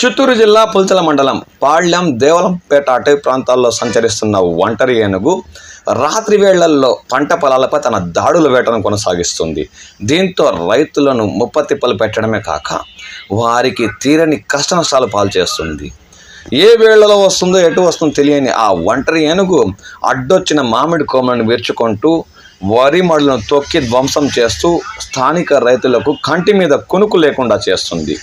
చిత్తూరు జిల్లా పుల్చల మండలం పాళ్యం దేవలంపేట అటవీ ప్రాంతాల్లో సంచరిస్తున్న ఒంటరి ఏనుగు రాత్రి వేళల్లో పంట పొలాలపై తన దాడుల వేటను కొనసాగిస్తుంది. దీంతో రైతులను ముప్పతిప్పలు పెట్టడమే కాక వారికి తీరని కష్ట నష్టాలు పాల్చేస్తుంది. ఏ వేళలో వస్తుందో ఎటు వస్తుందో తెలియని ఆ ఒంటరి ఏనుగు అడ్డొచ్చిన మామిడి కొమ్మలను విరుచుకుంటూ వరి మడులను తొక్కి ధ్వంసం చేస్తూ స్థానిక రైతులకు కంటి మీద కునుకు లేకుండా చేస్తుంది.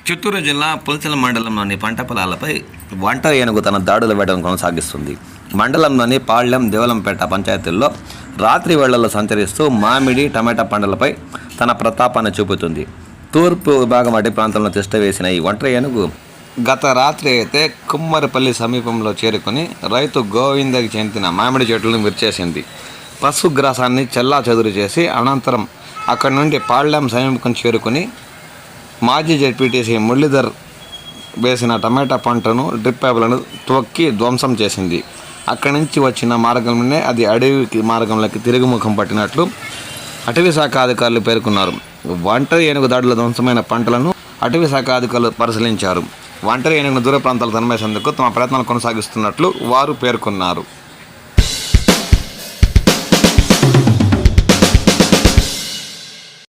చిత్తూరు జిల్లా పుల్చల మండలంలోని పంట పొలాలపై ఒంటరి ఏనుగు తన దాడుల వేటను కొనసాగిస్తుంది. మండలంలోని పాళ్యం దేవలంపేట పంచాయతీల్లో రాత్రి వేళల్లో సంచరిస్తూ మామిడి టమాటా పంటలపై తన ప్రతాపాన్ని చూపుతుంది. తూర్పు విభాగం అటవీ ప్రాంతంలో తిష్టవేసిన ఈ ఒంటరి ఏనుగు గత రాత్రి అయితే కుమ్మరిపల్లి సమీపంలో చేరుకుని రైతు గోవిందకి చెందిన మామిడి చెట్లను విరిచేసింది. పశుగ్రాసాన్ని చెల్లా చెదురు చేసి అనంతరం అక్కడి నుండి పాళ్యం సమీపం చేరుకుని మాజీ జెడ్పీటీసీ మురళీధర్ వేసిన టమాటా పంటను డ్రిప్ పైపులను తొక్కి ధ్వంసం చేసింది. అక్కడి నుంచి వచ్చిన మార్గంలోనే అది అడవి మార్గంలోకి తిరుగుముఖం పట్టినట్లు అటవీ శాఖ అధికారులు పేర్కొన్నారు. ఒంటరి ఏనుగు దాడుల ధ్వంసమైన పంటలను అటవీ శాఖ అధికారులు పరిశీలించారు. ఒంటరి ఏనుగును దూర ప్రాంతాలకు తరిమేసేందుకు తమ ప్రయత్నాలు కొనసాగిస్తున్నట్లు వారు పేర్కొన్నారు.